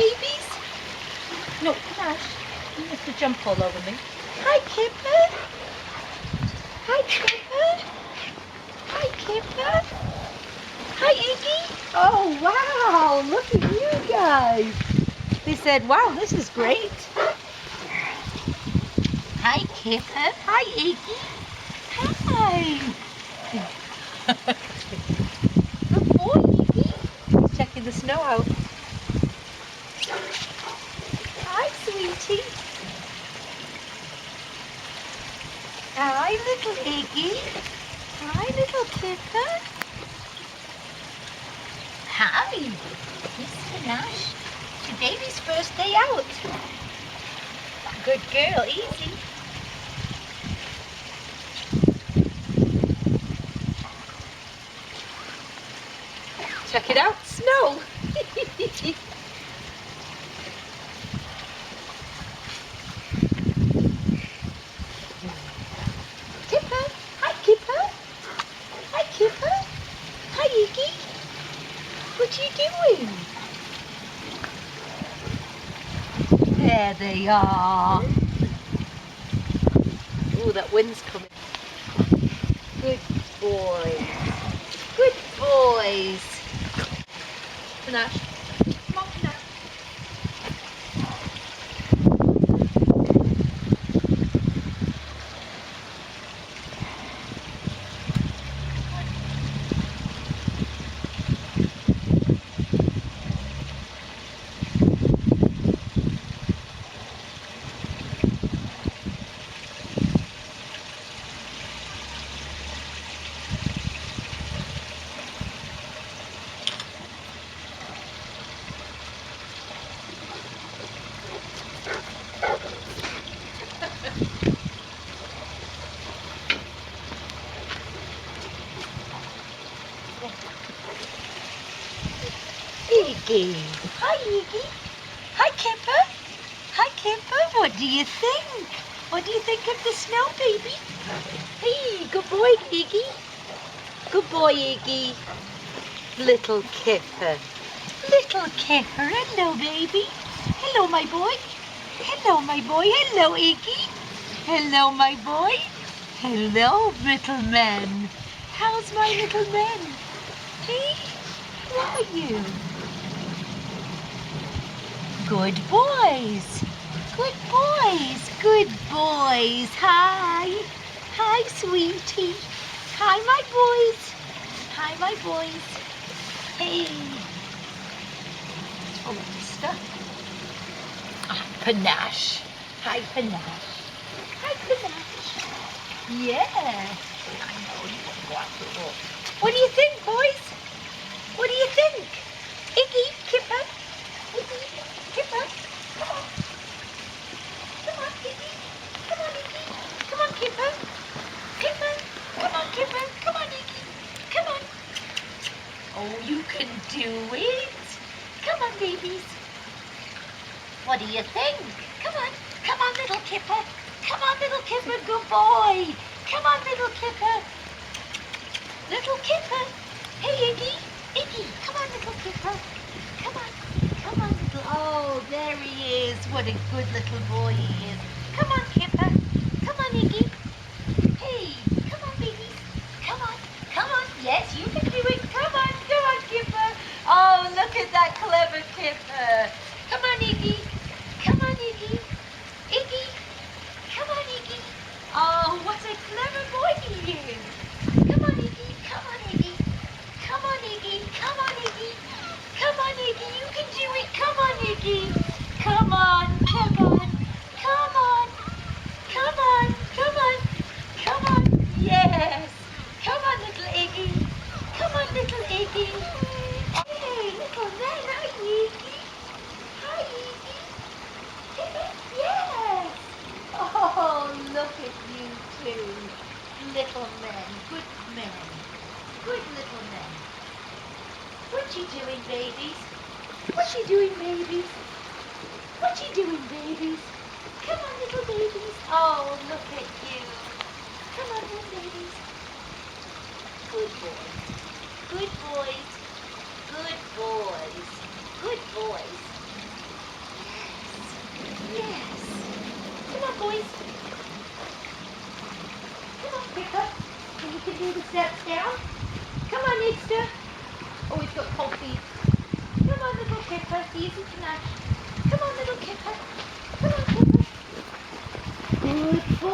babies. No, Nash, you have to jump all over me. Hi, Kipper. Hi, Kipper. Hi, Kipper. Hi, Iggy. Oh, wow, look at you guys. They said, wow, this is great. Hi, Kipper. Hi, Iggy. Hi. Good boy, Iggy. He's checking the snow out. Hi, sweetie. Hi, little Iggy. Hi, little Kipper. Hi, Mr. Nash. It's your baby's first day out. Good girl, easy. Check it out, snow. Kipper, hi Kipper. Hi Kipper. Hi Iggy. What are you doing? There they are. Oh, that wind's coming. Good boys. Good boys. Nash. Come on, Nash. Iggy. Hi, Iggy. Hi, Kipper. Hi, Kipper. What do you think? What do you think of the snow, baby? Hey, good boy, Iggy. Good boy, Iggy. Little Kipper. Little Kipper. Hello, baby. Hello, my boy. Hello, my boy. Hello, Iggy. Hello, my boy. Hello, little man. How's my little man? Hey, how are you? Good boys. Good boys. Good boys. Hi. Hi, sweetie. Hi, my boys. Hi, my boys. Hey. It's full of stuff. Ah, panache. Hi, panache. Hi, panache. Yeah. I know you won't go out the wall. What do you think, boys? What do you think? Iggy, Kipper. Iggy, Kipper. Come on. Come on, Iggy. Come on, Iggy. Come on, Kipper. Kipper. Come on, Kipper. Come on, Iggy. Come on. Oh, you can do it. Come on, babies. What do you think? Come on. Come on, little Kipper. Come on, little Kipper. Good boy. Come on, little Kipper. Little Kipper. Hey, Iggy. Iggy. Come on, little Kipper. Come on. Come on, little... Oh, there he is. What a good little boy he is. Come on, Kipper. Come on, Iggy. Hey, come on, babies. Come on. Come on. Yes, you can do it. Come on. Come on, Kipper. Oh, look at that clever Kipper. Come on, Iggy. Come on, Iggy. Iggy. Come on, Iggy. Oh, what a clever boy he is. Come on, Iggy. Come on, Iggy. Come on, Iggy. Come on, Iggy. Come on, Iggy. You can do it. Come on, Iggy. Come on. Come on. Come on. Come on. Come on. Come on. Yes. Come on, little Iggy. Come on, little Iggy. Hey, little man. Hi, Iggy. Hi, Iggy. Yes. Oh, look at you two. Little men. Good men. Good little men. What you doing, babies? What you doing, babies? What you doing, babies? Come on, little babies. Oh, look at you. Come on, little babies. Good boys. Good boys. Good boys. Good boys. all the steps down. Come on, Nista. Oh, he's got cold feet. Come on, little Kipper. Easy to Nash. Come on, little Kipper. Come on, Kipper. Good boy.